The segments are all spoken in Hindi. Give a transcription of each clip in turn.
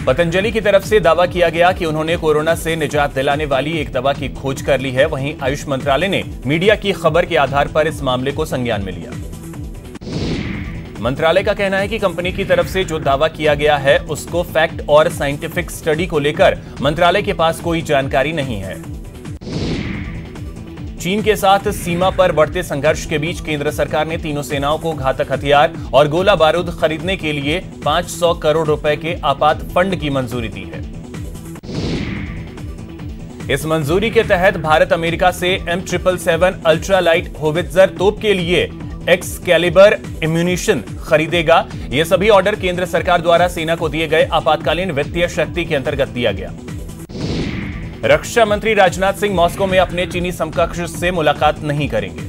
पतंजलि की तरफ से दावा किया गया कि उन्होंने कोरोना से निजात दिलाने वाली एक दवा की खोज कर ली है। वहीं आयुष मंत्रालय ने मीडिया की खबर के आधार पर इस मामले को संज्ञान में लिया। मंत्रालय का कहना है कि कंपनी की तरफ से जो दावा किया गया है उसको फैक्ट और साइंटिफिक स्टडी को लेकर मंत्रालय के पास कोई जानकारी नहीं है। चीन के साथ सीमा पर बढ़ते संघर्ष के बीच केंद्र सरकार ने तीनों सेनाओं को घातक हथियार और गोला बारूद खरीदने के लिए 500 करोड़ रुपए के आपात फंड की मंजूरी दी है। इस मंजूरी के तहत भारत अमेरिका से M777 अल्ट्रा लाइट होवित्जर तोप के लिए एक्सकैलिबर एम्यूनिशन खरीदेगा। यह सभी ऑर्डर केंद्र सरकार द्वारा सेना को दिए गए आपातकालीन वित्तीय शक्ति के अंतर्गत दिया गया। रक्षा मंत्री राजनाथ सिंह मॉस्को में अपने चीनी समकक्ष से मुलाकात नहीं करेंगे।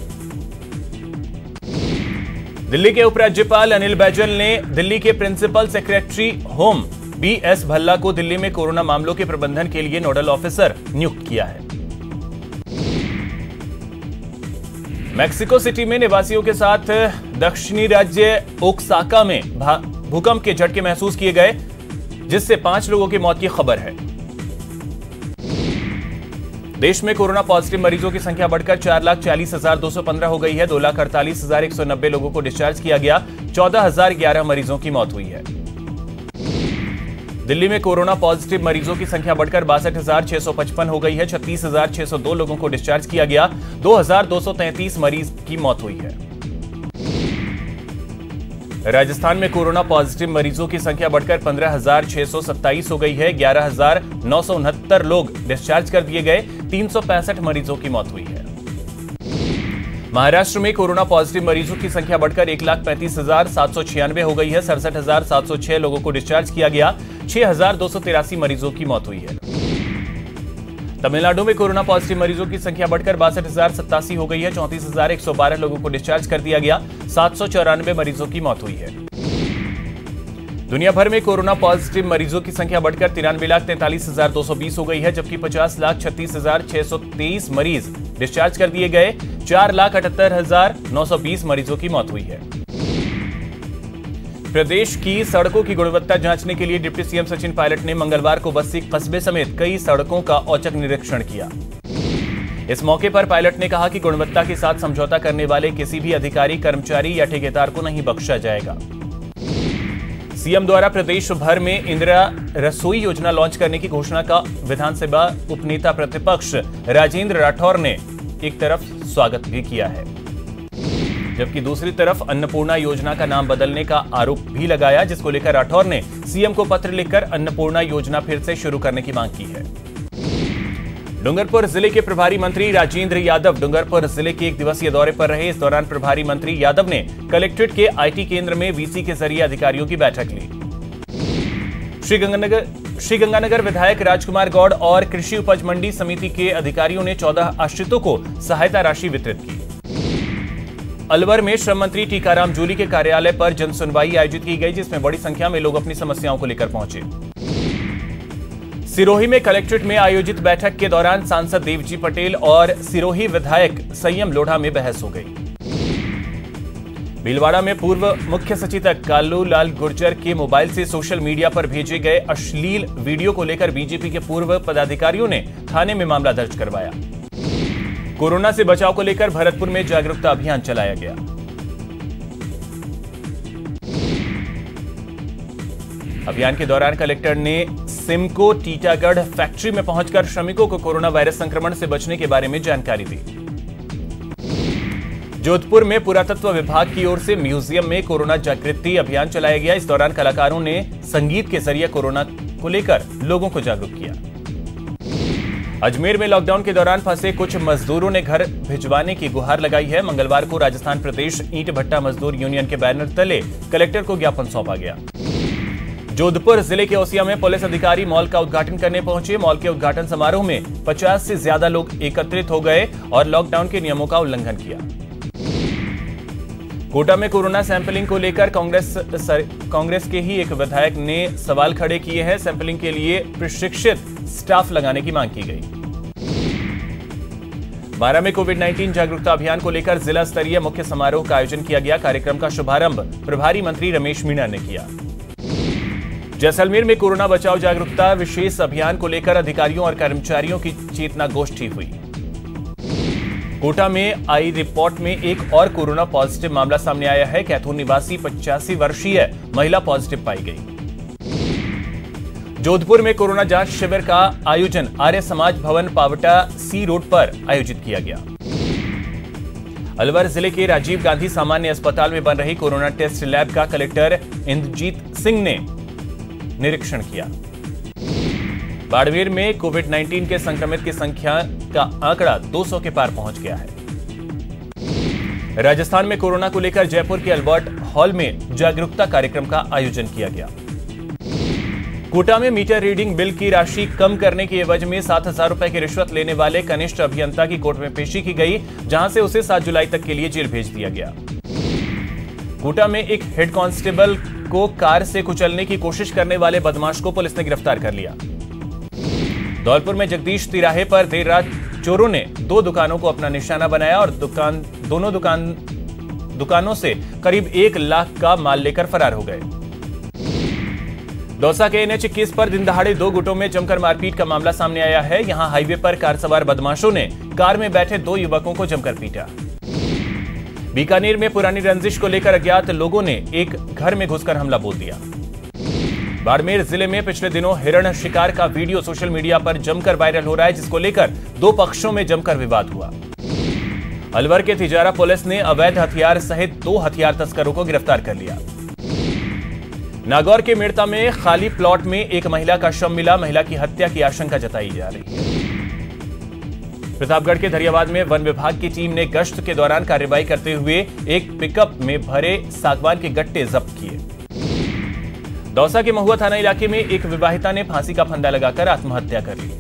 दिल्ली के उपराज्यपाल अनिल बैजल ने दिल्ली के principal secretary home BS Bhalla को दिल्ली में कोरोना मामलों के प्रबंधन के लिए नोडल ऑफिसर नियुक्त किया है। मैक्सिको सिटी में निवासियों के साथ दक्षिणी राज्य ओक्साका में भूकंप के झटके महसूस किए गए, जिससे 5 लोगों की मौत की खबर है। देश में कोरोना पॉजिटिव मरीजों की संख्या बढ़कर 4,40,215 हो गई है। 2,48,190 लोगों को डिस्चार्ज किया गया। 14,011 मरीजों की मौत हुई है। दिल्ली में कोरोना पॉजिटिव मरीजों की संख्या बढ़कर 62,655 हो गई है। 36,602 लोगों को डिस्चार्ज किया गया। 2,233 मरीज की मौत हुई है। राजस्थान में कोरोना पॉजिटिव मरीजों की संख्या बढ़कर 15,627 हो गई है। 11,969 लोग डिस्चार्ज कर दिए गए। 365 मरीजों की मौत हुई है। महाराष्ट्र में कोरोना पॉजिटिव मरीजों की संख्या बढ़कर 1,35,796 हो गई है। 67,706 लोगों को डिस्चार्ज किया गया। 6,283 मरीजों की मौत हुई है। तमिलनाडु में कोरोना पॉजिटिव मरीजों की संख्या बढ़कर 62,087 हो गई है। 34,112 लोगों को डिस्चार्ज कर दिया गया। 794 मरीजों की मौत हुई है। दुनिया भर में कोरोना पॉजिटिव मरीजों की संख्या बढ़कर 93,43,220 हो गई है, जबकि 50,36,623 मरीज डिस्चार्ज कर दिए गए। 4,78,920 मरीजों की मौत हुई है। प्रदेश की सड़कों की गुणवत्ता जांचने के लिए डिप्टी सीएम सचिन पायलट ने मंगलवार को बस्सी कस्बे समेत कई सड़कों का औचक निरीक्षण किया। इस मौके पर पायलट ने कहा कि गुणवत्ता के साथ समझौता करने वाले किसी भी अधिकारी, कर्मचारी या ठेकेदार को नहीं बख्शा जाएगा। सीएम द्वारा प्रदेश भर में इंदिरा रसोई योजना लॉन्च करने की घोषणा का विधानसभा उपनेता प्रतिपक्ष राजेंद्र राठौर ने एक तरफ स्वागत भी किया है, जबकि दूसरी तरफ अन्नपूर्णा योजना का नाम बदलने का आरोप भी लगाया, जिसको लेकर राठौर ने सीएम को पत्र लिखकर अन्नपूर्णा योजना फिर से शुरू करने की मांग की है। डूंगरपुर जिले के प्रभारी मंत्री राजेंद्र यादव डूंगरपुर जिले के 1 दिवसीय दौरे पर रहे। इस दौरान प्रभारी मंत्री यादव ने कलेक्ट्रेट के IT केंद्र में VC के जरिए अधिकारियों की बैठक ली। श्रीगंगानगर विधायक राजकुमार गौड़ और कृषि उपज मंडी समिति के अधिकारियों ने 14 आश्रितों को सहायता राशि वितरित की। अलवर में श्रम मंत्री टीकाराम जूली के कार्यालय पर जन सुनवाई आयोजित की गई, जिसमें बड़ी संख्या में लोग अपनी समस्याओं को लेकर पहुंचे। सिरोही में कलेक्ट्रेट में आयोजित बैठक के दौरान सांसद देवजी पटेल और सिरोही विधायक संयम लोढ़ा में बहस हो गई। भीलवाड़ा में पूर्व मुख्य सचेतक कालूलाल गुर्जर के मोबाइल से सोशल मीडिया पर भेजे गए अश्लील वीडियो को लेकर बीजेपी के पूर्व पदाधिकारियों ने थाने में मामला दर्ज करवाया। कोरोना से बचाव को लेकर भरतपुर में जागरूकता अभियान चलाया गया। अभियान के दौरान कलेक्टर ने सिमको टीटागढ़ फैक्ट्री में पहुंचकर श्रमिकों को कोरोना वायरस संक्रमण से बचने के बारे में जानकारी दी। जोधपुर में पुरातत्व विभाग की ओर से म्यूजियम में कोरोना जागृति अभियान चलाया गया। इस दौरान कलाकारों ने संगीत के जरिए कोरोना को लेकर लोगों को जागरूक किया। अजमेर में लॉकडाउन के दौरान फंसे कुछ मजदूरों ने घर भिजवाने की गुहार लगाई है। मंगलवार को राजस्थान प्रदेश ईंट भट्टा मजदूर यूनियन के बैनर तले कलेक्टर को ज्ञापन सौंपा गया। जोधपुर जिले के ओसिया में पुलिस अधिकारी मॉल का उद्घाटन करने पहुंचे। मॉल के उद्घाटन समारोह में 50 से ज्यादा लोग एकत्रित हो गए और लॉकडाउन के नियमों का उल्लंघन किया। कोटा में कोरोना सैंपलिंग को लेकर कांग्रेस के ही एक विधायक ने सवाल खड़े किए हैं। सैंपलिंग के लिए प्रशिक्षित स्टाफ लगाने की मांग की गई। बारां में कोविड-19 जागरूकता अभियान को लेकर जिला स्तरीय मुख्य समारोह का आयोजन किया गया। कार्यक्रम का शुभारंभ प्रभारी मंत्री रमेश मीणा ने किया। जैसलमेर में कोरोना बचाव जागरूकता विशेष अभियान को लेकर अधिकारियों और कर्मचारियों की चेतना गोष्ठी हुई। कोटा में आई रिपोर्ट में एक और कोरोना पॉजिटिव मामला सामने आया है। कैथून निवासी 85 वर्षीय महिला पॉजिटिव पाई गई। जोधपुर में कोरोना जांच शिविर का आयोजन आर्य समाज भवन पावटा सी रोड पर आयोजित किया गया। अलवर जिले के राजीव गांधी सामान्य अस्पताल में बन रही कोरोना टेस्ट लैब का कलेक्टर इंद्रजीत सिंह ने निरीक्षण किया। बाड़मेर में कोविड-19 के संक्रमित की संख्या का आंकड़ा 200 के पार पहुंच गया है। राजस्थान में कोरोना को लेकर जयपुर के अल्बर्ट हॉल में जागरूकता कार्यक्रम का आयोजन किया गया। कोटा में मीटर रीडिंग बिल की राशि कम करने की एवज में 7,000 रुपए की रिश्वत लेने वाले कनिष्ठ अभियंता की कोर्ट में पेशी की गई, जहां से उसे 7 जुलाई तक के लिए जेल भेज दिया गया। कोटा में एक हेड कांस्टेबल को कार से कुचलने की कोशिश करने वाले बदमाश को पुलिस ने गिरफ्तार कर लिया। धौलपुर में जगदीश तिराहे पर देर रात चोरों ने 2 दुकानों को अपना निशाना बनाया और दोनों दुकानों से करीब 1 लाख का माल लेकर फरार हो गए। दौसा के NH 21 पर दिन दहाड़े 2 गुटों में जमकर मारपीट का मामला सामने आया है। यहां हाईवे पर कार सवार बदमाशों ने कार में बैठे 2 युवकों को जमकर पीटा। बीकानेर में पुरानी रंजिश को लेकर अज्ञात लोगों ने एक घर में घुसकर हमला बोल दिया। बाड़मेर जिले में पिछले दिनों हिरण शिकार का वीडियो सोशल मीडिया पर जमकर वायरल हो रहा है, जिसको लेकर 2 पक्षों में जमकर विवाद हुआ। अलवर के तिजारा पुलिस ने अवैध हथियार सहित 2 हथियार तस्करों को गिरफ्तार कर लिया। नागौर के मेड़ता में खाली प्लॉट में एक महिला का शव मिला। महिला की हत्या की आशंका जताई जा रही है। प्रतापगढ़ के धरियावाद में वन विभाग की टीम ने गश्त के दौरान कार्रवाई करते हुए एक पिकअप में भरे सागवान के गट्टे जब्त किए। दौसा के महुआ थाना इलाके में एक विवाहिता ने फांसी का फंदा लगाकर आत्महत्या कर ली।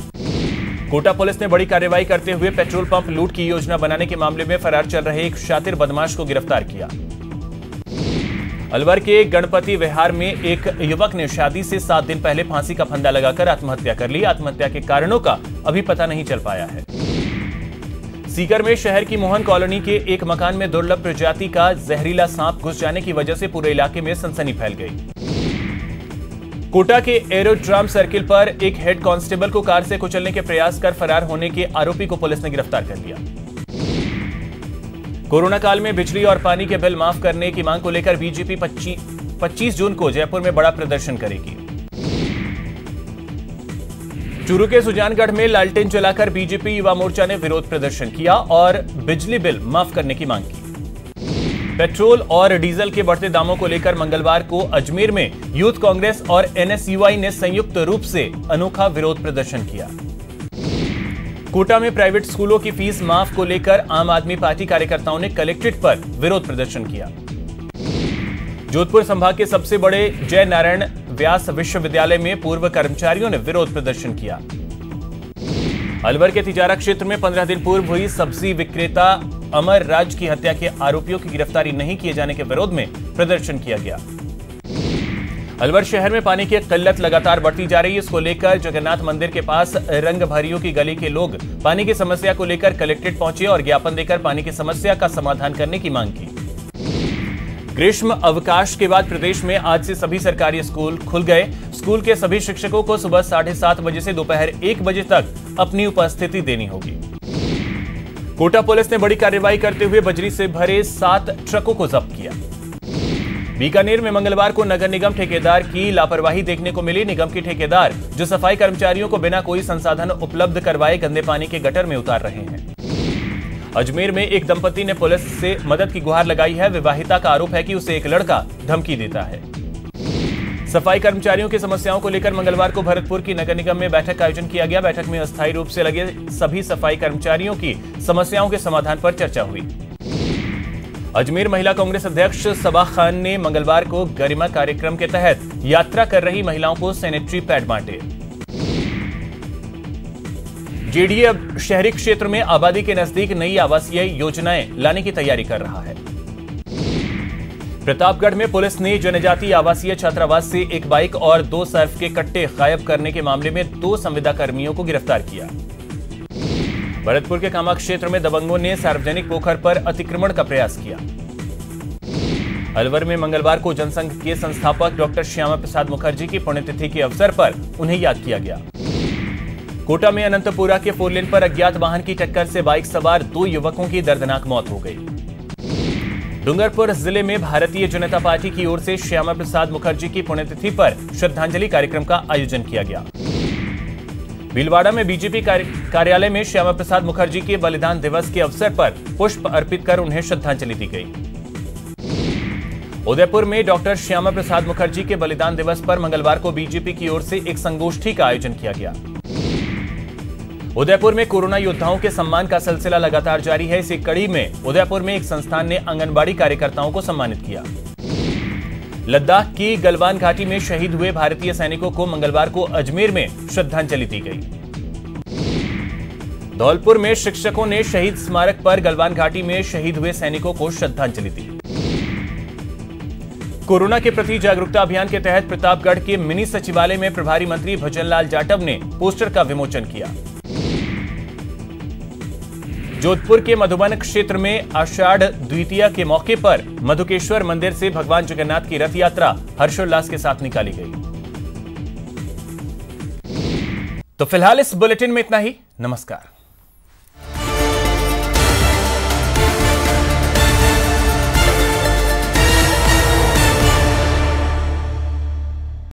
कोटा पुलिस ने बड़ी कार्रवाई करते हुए पेट्रोल पंप लूट की योजना बनाने के मामले में फरार चल रहे एक शातिर बदमाश को गिरफ्तार किया। अलवर के गणपति विहार में एक युवक ने शादी से 7 दिन पहले फांसी का फंदा लगाकर आत्महत्या कर ली। आत्महत्या के कारणों का अभी पता नहीं चल पाया है। सीकर में शहर की मोहन कॉलोनी के एक मकान में दुर्लभ प्रजाति का जहरीला सांप घुस जाने की वजह से पूरे इलाके में सनसनी फैल गई। कोटा के एरोड्रम सर्किल पर एक हेड कांस्टेबल को कार से कुचलने के प्रयास कर फरार होने के आरोपी को पुलिस ने गिरफ्तार कर लिया। कोरोना काल में बिजली और पानी के बिल माफ करने की मांग को लेकर बीजेपी 25 जून को जयपुर में बड़ा प्रदर्शन करेगी। चूरू के सुजानगढ़ में लालटेन जलाकर बीजेपी युवा मोर्चा ने विरोध प्रदर्शन किया और बिजली बिल माफ करने की मांग की। पेट्रोल और डीजल के बढ़ते दामों को लेकर मंगलवार को अजमेर में यूथ कांग्रेस और NSUI ने संयुक्त रूप से अनोखा विरोध प्रदर्शन किया। कोटा में प्राइवेट स्कूलों की फीस माफ को लेकर आम आदमी पार्टी कार्यकर्ताओं ने कलेक्ट्रेट पर विरोध प्रदर्शन किया। जोधपुर संभाग के सबसे बड़े जय नारायण व्यास विश्वविद्यालय में पूर्व कर्मचारियों ने विरोध प्रदर्शन किया। अलवर के तिजारा क्षेत्र में 15 दिन पूर्व हुई सब्जी विक्रेता अमर राज की हत्या के आरोपियों की गिरफ्तारी नहीं किए जाने के विरोध में प्रदर्शन किया गया। अलवर शहर में पानी की किल्लत लगातार बढ़ती जा रही है। इसको लेकर जगन्नाथ मंदिर के पास रंगभरियों की गली के लोग पानी की समस्या को लेकर कलेक्ट्रेट पहुंचे और ज्ञापन देकर पानी की समस्या का समाधान करने की मांग की। ग्रीष्म अवकाश के बाद प्रदेश में आज से सभी सरकारी स्कूल खुल गए। स्कूल के सभी शिक्षकों को सुबह 7:30 बजे से दोपहर 1 बजे तक अपनी उपस्थिति देनी होगी। कोटा पुलिस ने बड़ी कार्रवाई करते हुए बजरी से भरे 7 ट्रकों को जब्त किया। बीकानेर में मंगलवार को नगर निगम ठेकेदार की लापरवाही देखने को मिली। निगम के ठेकेदार जो सफाई कर्मचारियों को बिना कोई संसाधन उपलब्ध करवाए गंदे पानी के गटर में उतार रहे हैं। अजमेर में एक दंपति ने पुलिस से मदद की गुहार लगाई है। विवाहिता का आरोप है कि उसे एक लड़का धमकी देता है। सफाई कर्मचारियों की समस्याओं को लेकर मंगलवार को भरतपुर की नगर निगम में बैठक का आयोजन किया गया। बैठक में अस्थायी रूप से लगे सभी सफाई कर्मचारियों की समस्याओं के समाधान पर चर्चा हुई। अजमेर महिला कांग्रेस अध्यक्ष सबा खान ने मंगलवार को गरिमा कार्यक्रम के तहत यात्रा कर रही महिलाओं को सैनिटरी पैड बांटे। जेडीए अब शहरी क्षेत्र में आबादी के नजदीक नई आवासीय योजनाएं लाने की तैयारी कर रहा है। प्रतापगढ़ में पुलिस ने जनजातीय आवासीय छात्रावास से एक बाइक और 2 सर्फ के कट्टे गायब करने के मामले में 2 संविदा कर्मियों को गिरफ्तार किया। भरतपुर के कामा क्षेत्र में दबंगों ने सार्वजनिक पोखर पर अतिक्रमण का प्रयास किया। अलवर में मंगलवार को जनसंघ के संस्थापक डॉक्टर श्यामा प्रसाद मुखर्जी की पुण्यतिथि के अवसर पर उन्हें याद किया गया। कोटा में अनंतपुरा के 4 लेन पर अज्ञात वाहन की टक्कर से बाइक सवार 2 युवकों की दर्दनाक मौत हो गई। डूंगरपुर जिले में भारतीय जनता पार्टी की ओर से श्यामा प्रसाद मुखर्जी की पुण्यतिथि पर श्रद्धांजलि कार्यक्रम का आयोजन किया गया। भीलवाड़ा में बीजेपी कार्यालय में श्यामा प्रसाद मुखर्जी के बलिदान दिवस के अवसर पर पुष्प अर्पित कर उन्हें श्रद्धांजलि दी गई। उदयपुर में डॉक्टर श्यामा प्रसाद मुखर्जी के बलिदान दिवस पर मंगलवार को बीजेपी की ओर से एक संगोष्ठी का आयोजन किया गया। उदयपुर में कोरोना योद्धाओं के सम्मान का सिलसिला लगातार जारी है। इसी कड़ी में उदयपुर में एक संस्थान ने आंगनबाड़ी कार्यकर्ताओं को सम्मानित किया। लद्दाख की गलवान घाटी में शहीद हुए भारतीय सैनिकों को मंगलवार को अजमेर में श्रद्धांजलि दी गई। धौलपुर में शिक्षकों ने शहीद स्मारक पर गलवान घाटी में शहीद हुए सैनिकों को श्रद्धांजलि दी। कोरोना के प्रति जागरूकता अभियान के तहत प्रतापगढ़ के मिनी सचिवालय में प्रभारी मंत्री भजनलाल जाटव ने पोस्टर का विमोचन किया। जोधपुर के मधुबन क्षेत्र में आषाढ़ द्वितीया के मौके पर मधुकेश्वर मंदिर से भगवान जगन्नाथ की रथ यात्रा हर्षोल्लास के साथ निकाली गई। तो फिलहाल इस बुलेटिन में इतना ही। नमस्कार।